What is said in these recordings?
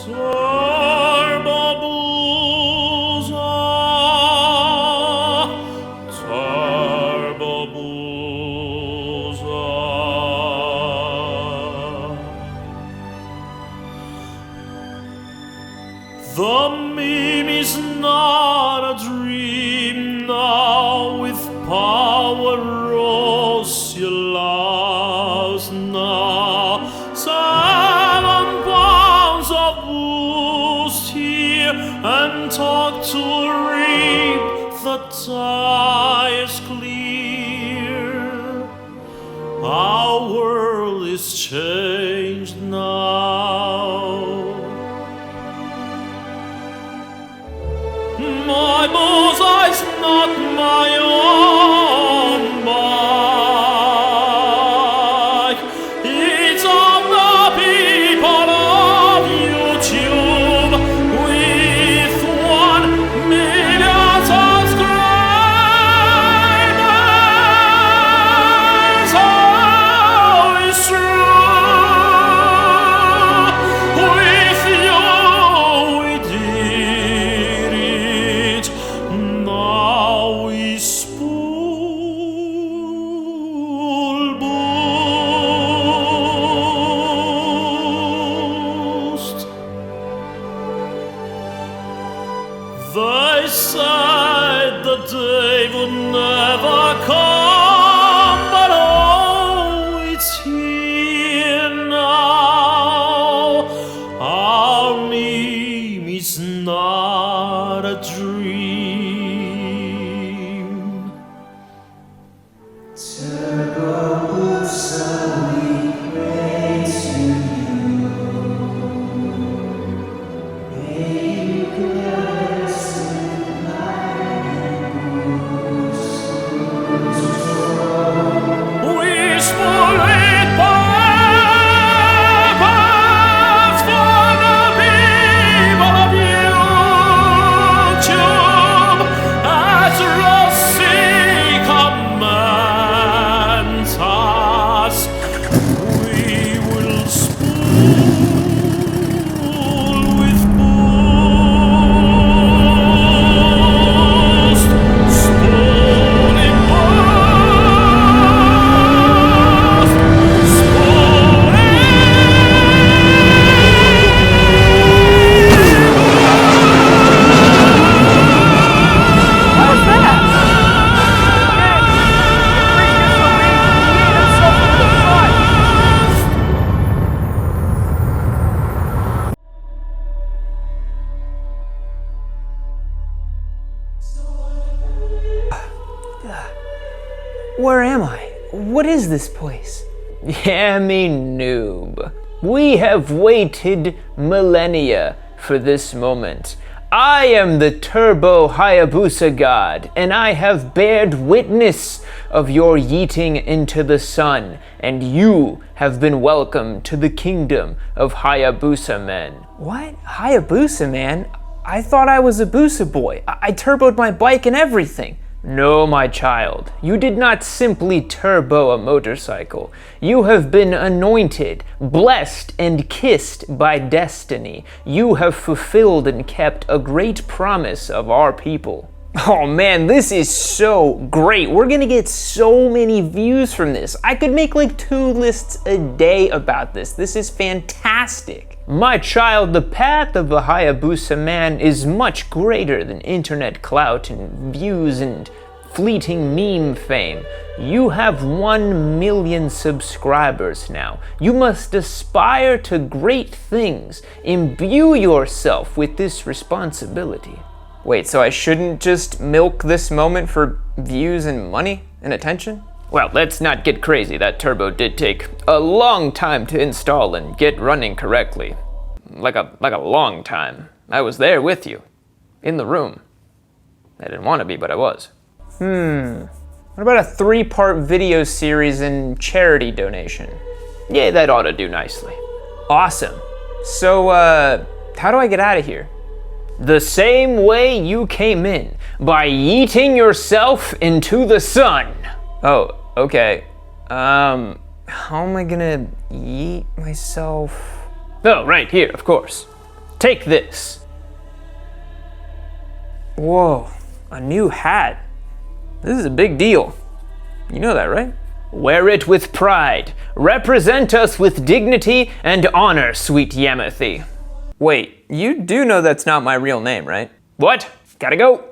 Turbo Busa, Turbo Busa. The meme is not a dream now, with power Rossi allows now. 7 pounds of boost here, and talk to reap the tie is clear. Our world is changed now. My Busa is not my own bike. It's of the people of YouTube, with 1 million subscribers. Oh, it's true. With you we did it. Now we spool boost. They said the day would never come, but oh, it's here now. Our meme is not a dream. Turbo Busa, we pray to you. May you bless with light and boost. We spoil it purpose for the people of YouTube, as Rossi commands us. We will spool with boost, spooling boost, How's that? Where am I? What is this place? Yeah, me noob. We have waited millennia for this moment. I am the Turbo Hayabusa god, and I have bared witness of your yeeting into the sun, and you have been welcomed to the kingdom of Hayabusa men. What? Hayabusa, man? I thought I was a Busa boy. I turboed my bike and everything. No, my child, you did not simply turbo a motorcycle. You have been anointed, blessed, and kissed by destiny. You have fulfilled and kept a great promise of our people. Oh man, this is so great. We're gonna get so many views from this. I could make like 2 lists a day about this. This is fantastic. My child, the path of a Hayabusa man is much greater than internet clout and views and fleeting meme fame. You have 1 million subscribers now. You must aspire to great things. Imbue yourself with this responsibility. Wait, so I shouldn't just milk this moment for views and money and attention? Well, let's not get crazy. That turbo did take a long time to install and get running correctly. Like a long time. I was there with you, in the room. I didn't want to be, but I was. What about a 3-part video series and charity donation? Yeah, that ought to do nicely. Awesome. So, how do I get out of here? The same way you came in, by yeeting yourself into the sun. Oh, okay. How am I gonna yeet myself? Oh, right here, of course. Take this. Whoa, a new hat. This is a big deal. You know that, right? Wear it with pride. Represent us with dignity and honor, sweet Yamothy. Wait, you do know that's not my real name, right? What? Gotta go.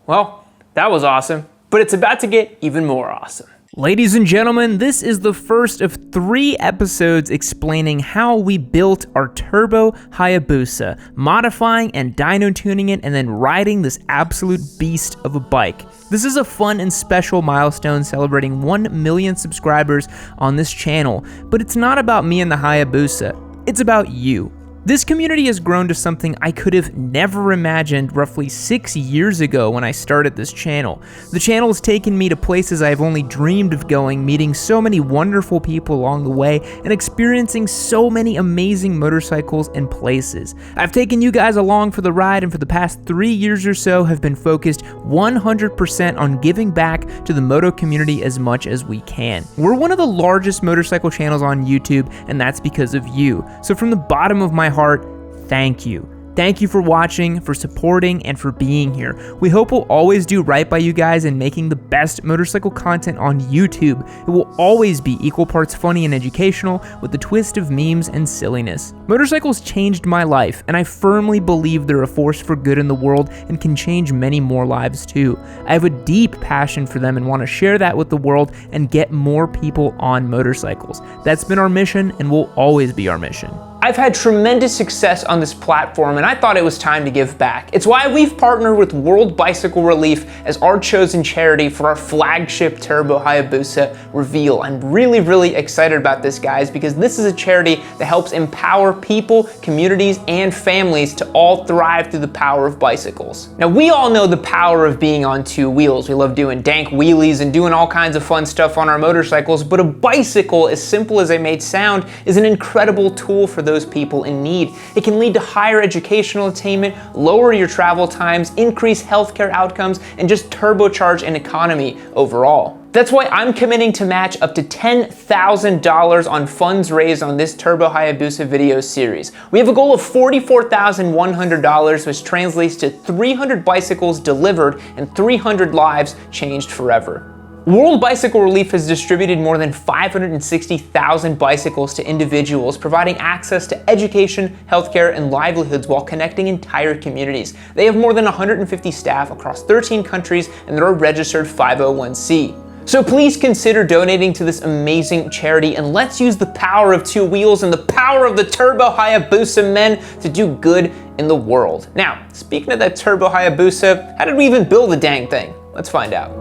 Well, that was awesome, but it's about to get even more awesome. Ladies and gentlemen, this is the first of 3 episodes explaining how we built our Turbo Hayabusa, modifying and dyno tuning it, and then riding this absolute beast of a bike. This is a fun and special milestone celebrating 1 million subscribers on this channel, but it's not about me and the Hayabusa, it's about you. This community has grown to something I could have never imagined roughly 6 years ago when I started this channel. The channel has taken me to places I've only dreamed of going, meeting so many wonderful people along the way, and experiencing so many amazing motorcycles and places. I've taken you guys along for the ride, and for the past 3 years or so have been focused 100% on giving back to the moto community as much as we can. We're one of the largest motorcycle channels on YouTube, and that's because of you. So from the bottom of my heart, thank you. Thank you for watching, for supporting, and for being here. We hope we'll always do right by you guys in making the best motorcycle content on YouTube. It will always be equal parts funny and educational with a twist of memes and silliness. Motorcycles changed my life, and I firmly believe they're a force for good in the world and can change many more lives too. I have a deep passion for them and want to share that with the world and get more people on motorcycles. That's been our mission and will always be our mission. I've had tremendous success on this platform, and I thought it was time to give back. It's why we've partnered with World Bicycle Relief as our chosen charity for our flagship Turbo Hayabusa reveal. I'm really excited about this, guys, because this is a charity that helps empower people, communities, and families to all thrive through the power of bicycles. Now, we all know the power of being on 2 wheels. We love doing dank wheelies and doing all kinds of fun stuff on our motorcycles, but a bicycle, as simple as it may sound, is an incredible tool for those people in need. It can lead to higher educational attainment, lower your travel times, increase healthcare outcomes, and just turbocharge an economy overall. That's why I'm committing to match up to $10,000 on funds raised on this Turbo Hayabusa video series. We have a goal of $44,100, which translates to 300 bicycles delivered and 300 lives changed forever. World Bicycle Relief has distributed more than 560,000 bicycles to individuals, providing access to education, healthcare, and livelihoods while connecting entire communities. They have more than 150 staff across 13 countries, and they're a registered 501c. So please consider donating to this amazing charity, and let's use the power of 2 wheels and the power of the Turbo Hayabusa men to do good in the world. Now, speaking of that Turbo Hayabusa, how did we even build the dang thing? Let's find out.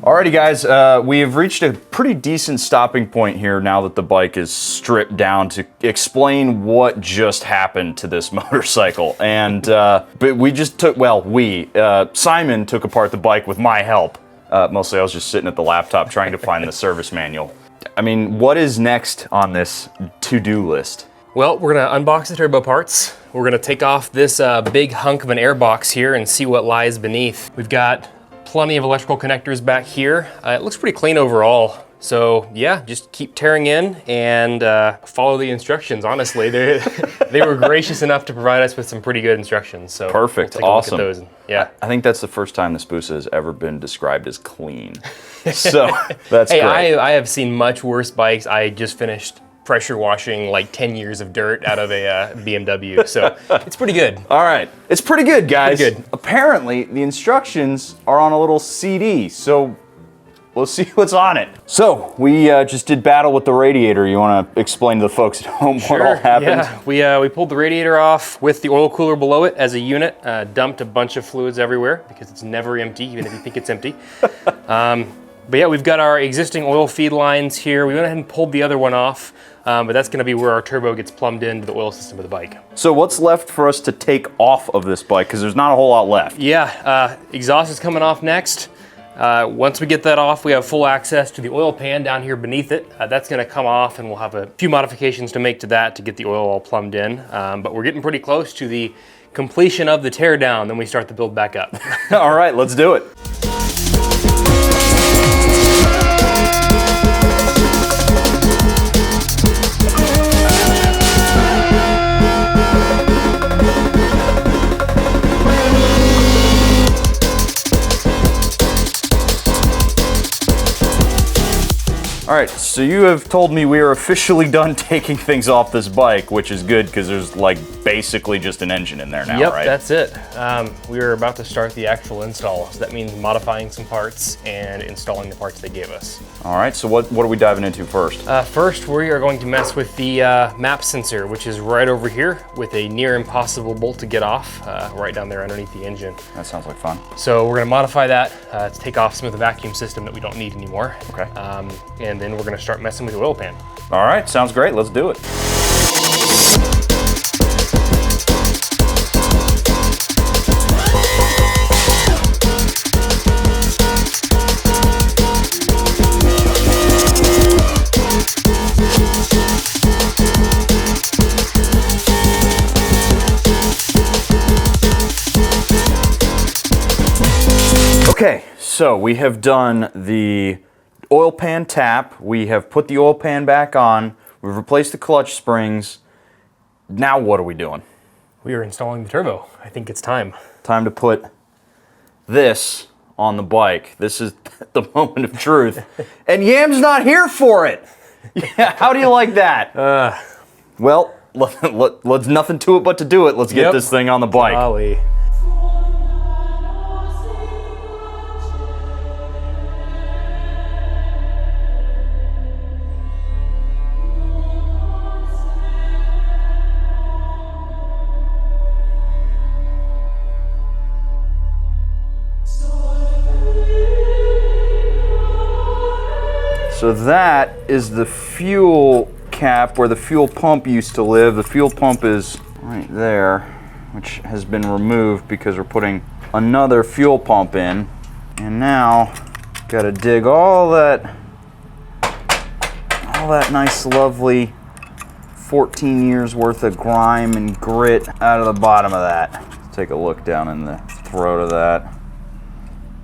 Alrighty guys, we have reached a pretty decent stopping point here now that the bike is stripped down to explain what just happened to this motorcycle. And, but we just took, Simon took apart the bike with my help. Mostly I was just sitting at the laptop trying to find the service manual. I mean, what is next on this to-do list? Well, we're gonna unbox the turbo parts. We're gonna take off this big hunk of an air box here and see what lies beneath. We've got plenty of electrical connectors back here. It looks pretty clean overall. So yeah, just keep tearing in and follow the instructions. Honestly, they were gracious enough to provide us with some pretty good instructions. So perfect, we'll awesome. Look at those and, yeah, I think that's the first time this Busa has ever been described as clean. So that's hey, great. I have seen much worse bikes. I just finished pressure washing like 10 years of dirt out of a BMW, so it's pretty good. All right, it's pretty good, guys. Pretty good. Apparently, the instructions are on a little CD, so we'll see what's on it. So, we just did battle with the radiator. You want to explain to the folks at home what all happened? Yeah, we pulled the radiator off with the oil cooler below it as a unit, dumped a bunch of fluids everywhere because it's never empty, even if you think it's empty. But yeah, we've got our existing oil feed lines here. We went ahead and pulled the other one off, but that's gonna be where our turbo gets plumbed into the oil system of the bike. So what's left for us to take off of this bike? Because there's not a whole lot left. Yeah, exhaust is coming off next. Once we get that off, we have full access to the oil pan down here beneath it. That's gonna come off, and we'll have a few modifications to make to that to get the oil all plumbed in. But we're getting pretty close to the completion of the teardown, then we start the build back up. All right, let's do it. All right, so you have told me we are officially done taking things off this bike, which is good because there's like basically just an engine in there now, Yep, right? that's it. We are about to start the actual install. So that means modifying some parts and installing the parts they gave us. All right, so what are we diving into first? First, we are going to mess with the map sensor, which is right over here with a near impossible bolt to get off, right down there underneath the engine. That sounds like fun. So we're gonna modify that to take off some of the vacuum system that we don't need anymore. Okay. And then we're gonna start messing with the oil pan. All right, sounds great. Let's do it. Okay, so we have done the oil pan tap, we have put the oil pan back on, we've replaced the clutch springs. Now what are we doing? We are installing the turbo. I think it's time. Time to put this on the bike. This is the moment of truth. And Yam's not here for it. Yeah, how do you like that? Well, let's nothing to it but to do it. Let's get this thing on the bike. Golly. So that is the fuel cap where the fuel pump used to live. The fuel pump is right there, which has been removed because we're putting another fuel pump in. And now, gotta dig all that nice, lovely 14 years worth of grime and grit out of the bottom of that. Take a look down in the throat of that.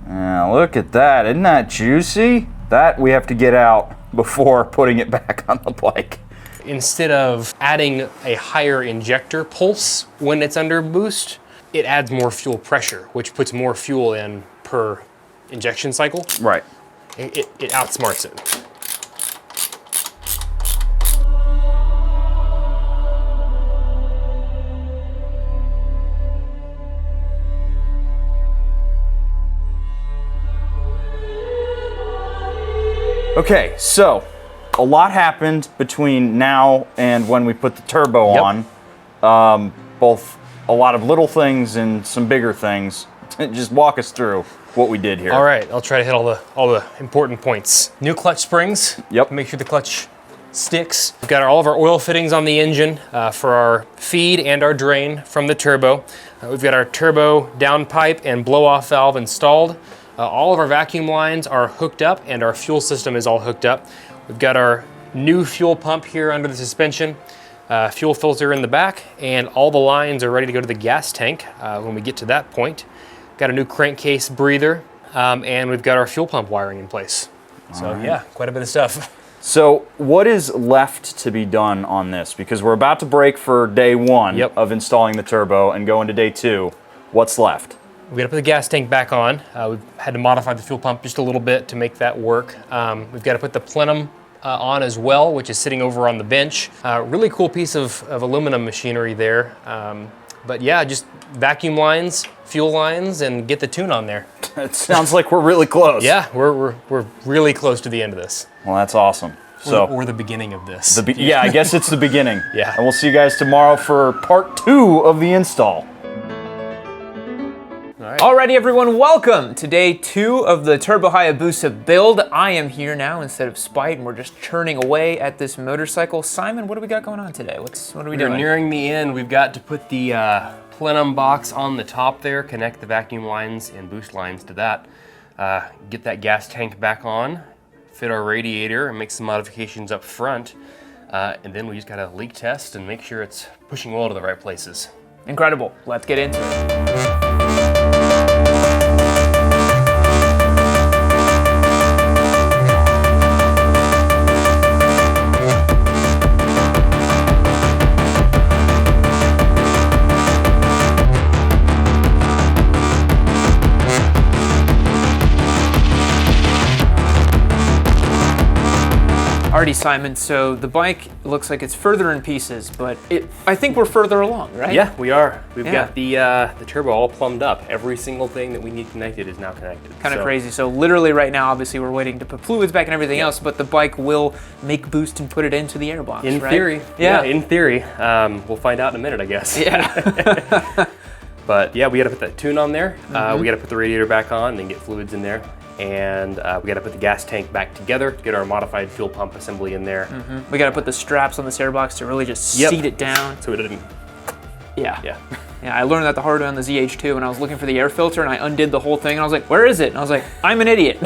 Now look at that, isn't that juicy? That we have to get out before putting it back on the bike. Instead of adding a higher injector pulse when it's under boost, it adds more fuel pressure, which puts more fuel in per injection cycle. Right. It outsmarts it. Okay, so a lot happened between now and when we put the turbo on. Both a lot of little things and some bigger things. Just walk us through what we did here. All right, I'll try to hit all the important points. New clutch springs. Yep. Make sure the clutch sticks. We've got all of our oil fittings on the engine for our feed and our drain from the turbo. We've got our turbo downpipe and blow-off valve installed. All of our vacuum lines are hooked up and our fuel system is all hooked up. We've got our new fuel pump here under the suspension, fuel filter in the back, and all the lines are ready to go to the gas tank when we get to that point. Got a new crankcase breather, and we've got our fuel pump wiring in place. So yeah, quite a bit of stuff. So what is left to be done on this? Because we're about to break for day one of installing the turbo and go into day two. What's left? We got to put the gas tank back on. We've had to modify the fuel pump just a little bit to make that work. We've got to put the plenum on as well, which is sitting over on the bench. Really cool piece of aluminum machinery there. But yeah, just vacuum lines, fuel lines, and get the tune on there. It sounds like we're really close. Yeah, we're really close to the end of this. Well, that's awesome. Or the beginning of this. Yeah, I guess it's the beginning. Yeah. And we'll see you guys tomorrow for part 2 of the install. Alrighty everyone, welcome to day 2 of the Turbo Hayabusa build. I am here now instead of Spite, and we're just churning away at this motorcycle. Simon, what do we got going on today? What are we doing? We're nearing the end. We've got to put the plenum box on the top there, connect the vacuum lines and boost lines to that. get that gas tank back on, fit our radiator, and make some modifications up front. And then we just gotta leak test and make sure it's pushing oil to the right places. Incredible. Let's get into it. Alrighty, Simon, so the bike looks like it's further in pieces, but I think we're further along, right? Yeah, we are. We've got the turbo all plumbed up. Every single thing that we need connected is now connected. Kind of crazy. So literally right now, obviously we're waiting to put fluids back and everything else, but the bike will make boost and put it into the airbox, In right? theory. Yeah. In theory. We'll find out in a minute, I guess. Yeah. But yeah, we gotta put that tune on there. We gotta put the radiator back on and then get fluids in there. And we gotta put the gas tank back together to get our modified fuel pump assembly in there. We gotta put the straps on this airbox to really just seat it down. So it didn't. Yeah. Yeah. Yeah, I learned that the hard way on the ZH2 when I was looking for the air filter and I undid the whole thing and I was like, where is it? And I was like, I'm an idiot.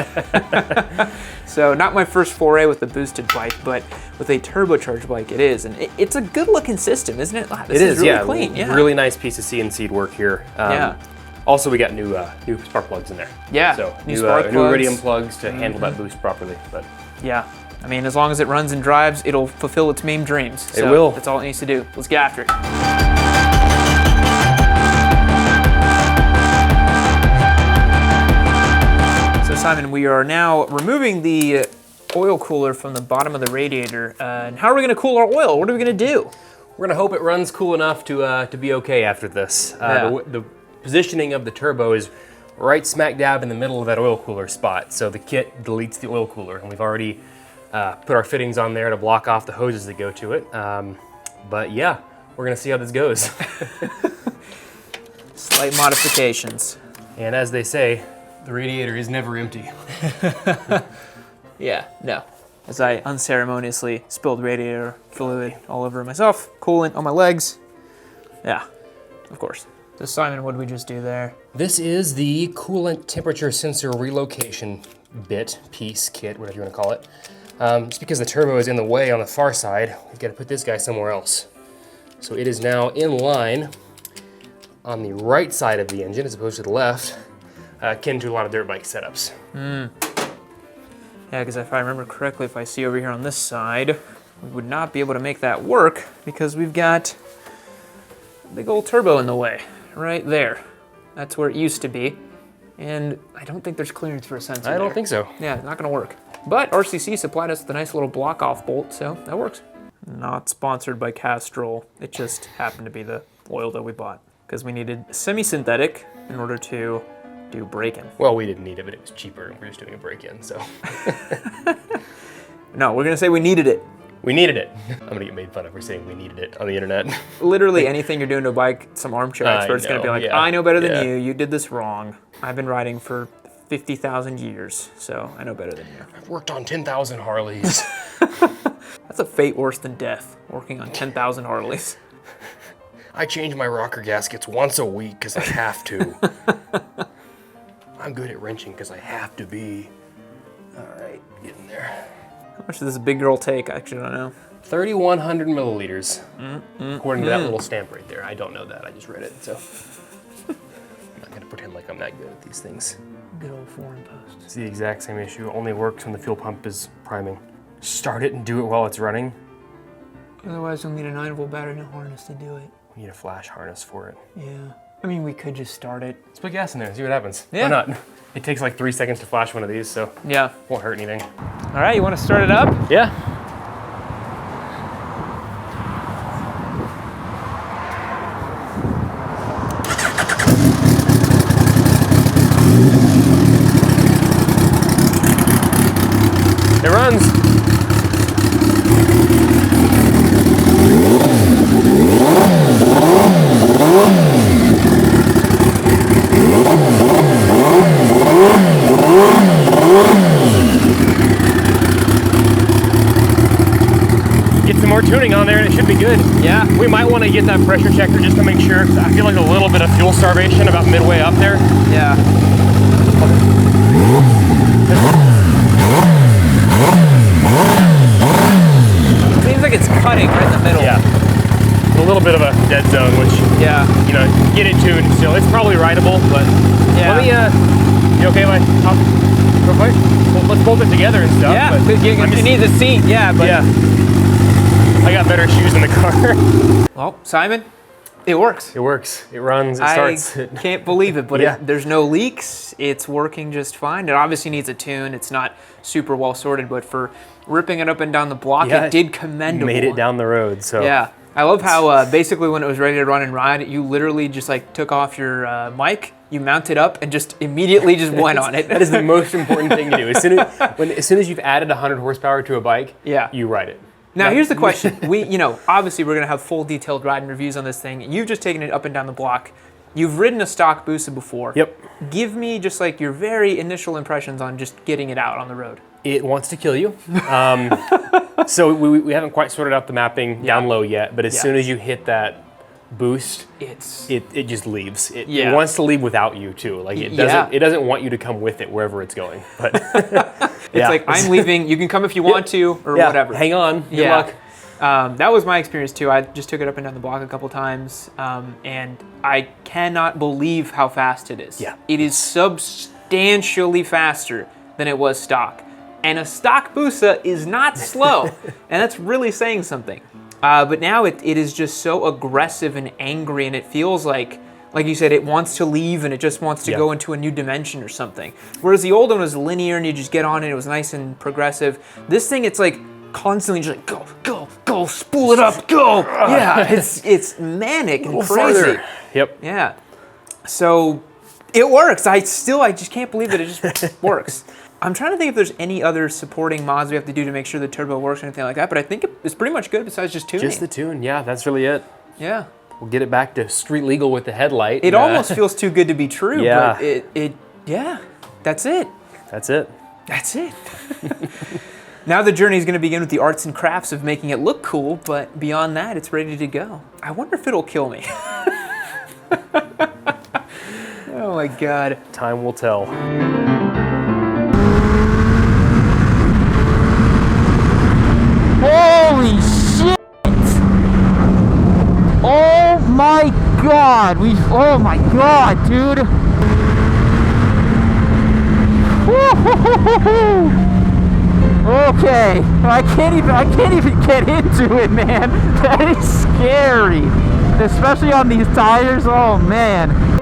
So not my first foray with the boosted bike, but with a turbocharged bike it is. And it's a good looking system, isn't it? This is really clean. Yeah. Really nice piece of CNC'd work here. Yeah. Also, we got new spark plugs in there. Yeah, So new new spark new plugs. iridium plugs to handle that boost properly. But Yeah. I mean, as long as it runs and drives, it'll fulfill its main dreams. So It will. That's all it needs to do. Let's get after it. So Simon, we are now removing the oil cooler from the bottom of the radiator. And how are we going to cool our oil? What are we going to do? we're gonna hope it runs cool enough to be okay after this. The positioning of the turbo is right smack dab in the middle of that oil cooler spot. So the kit deletes the oil cooler, and we've already put our fittings on there to block off the hoses that go to it. But yeah, we're gonna see how this goes. Slight modifications. And as they say, the radiator is never empty. Yeah, no. As I unceremoniously spilled radiator fluid all over myself, coolant on my legs. Yeah, of course. So Simon, what did we just do there? This is the coolant temperature sensor relocation piece, kit, whatever you want to call it. Just because the turbo is in the way on the far side, we've got to put this guy somewhere else. So it is now in line on the right side of the engine as opposed to the left, akin to a lot of dirt bike setups. Yeah, because if I remember correctly, if I see over here on this side, we would not be able to make that work because we've got a big old turbo in the way, right there. That's where it used to be. And I don't think there's clearance for a sensor I don't there. think so. Yeah, not gonna work. But RCC supplied us with a nice little block off bolt, so that works. Not sponsored by Castrol. It just happened to be the oil that we bought because we needed semi-synthetic in order to do break-in. Well, we didn't need it, but it was cheaper, and we're just doing a break-in, so. No, we're gonna say we needed it. We needed it. I'm gonna get made fun of for saying we needed it on the internet. Literally anything you're doing to a bike, some armchair expert's gonna be like, yeah. I know better than Yeah. you did this wrong. I've been riding for 50,000 years, so I know better than you. I've worked on 10,000 Harleys. That's a fate worse than death, working on 10,000 Harleys. I change my rocker gaskets once a week because I have to. I'm good at wrenching because I have to be. All right, get in there. How much does this big girl take? I actually don't know. 3,100 milliliters, according to that little stamp right there. I don't know that, I just read it, so. I'm not gonna pretend like I'm that good at these things. Good old foreign post. It's the exact same issue, only works when the fuel pump is priming. Start it and do it while it's running. Otherwise, we'll need a 9-volt battery and a harness to do it. We need a flash harness for it. Yeah. I mean, we could just start it. Let's put gas in there, see what happens. Yeah. Why not? It takes like 3 seconds to flash one of these, so Yeah. won't hurt anything. All right, you want to start it up? Yeah. It runs. Get some more tuning on there and it should be good. Yeah. We might want to get that pressure checker just to make sure. I feel like a little bit of fuel starvation about midway up there. Yeah. Seems like it's cutting right in the middle. Yeah. A little bit of a dead zone, which, Yeah. you know, get it tuned still. It's probably rideable, but Yeah. let me, you okay if I hop real quick? Well, let's bolt it together and stuff. Yeah, but you I'm just- need the seat, yeah, but... Yeah. I got better shoes in the car. Well, Simon, it works. It works. It runs. It I starts. can't believe it, but Yeah. there's no leaks. It's working just fine. It obviously needs a tune. It's not super well sorted, but for ripping it up and down the block, Yeah, it did commendable. Made it down the road. So Yeah. I love how basically when it was ready to run and ride, you literally just like took off your mic, you mounted up, and just immediately just went on it. that is the most important thing to do. As soon as you've added 100 horsepower to a bike, Yeah. you ride it. Now here's the question. Obviously we're gonna have full detailed ride and reviews on this thing. You've just taken it up and down the block. You've ridden a stock Busa before. Yep. Give me just like your very initial impressions on just getting it out on the road. It wants to kill you. So we haven't quite sorted out the mapping down low yet, but as soon as you hit that boost, it just leaves. It wants to leave without you too. Like it doesn't want you to come with it wherever it's going. But It's like, I'm leaving, you can come if you want to, or whatever. Hang on, good luck. That was my experience too. I just took it up and down the block a couple times, and I cannot believe how fast it is. Yeah. It is substantially faster than it was stock. And a stock Busa is not slow, and that's really saying something. But now it is just so aggressive and angry, and it feels like you said, it wants to leave and it just wants to go into a new dimension or something. Whereas the old one was linear and you just get on it, it was nice and progressive. This thing, it's like constantly just like, go, go, go, spool it up, go. Yeah, it's manic and crazy. Farther. Yep. Yeah. So it works. I just can't believe that it just works. I'm trying to think if there's any other supporting mods we have to do to make sure the turbo works or anything like that, but I think it's pretty much good besides just tuning. Just the tune, yeah, that's really it. Yeah. We'll get it back to street legal with the headlight. It almost feels too good to be true, Yeah. but that's it. That's it. That's it. Now the journey is going to begin with the arts and crafts of making it look cool, but beyond that, it's ready to go. I wonder if it'll kill me. Oh my God. Time will tell. Holy shit! Oh my god! Oh my god, dude! Okay, I can't even get into it, man. That is scary, especially on these tires. Oh man.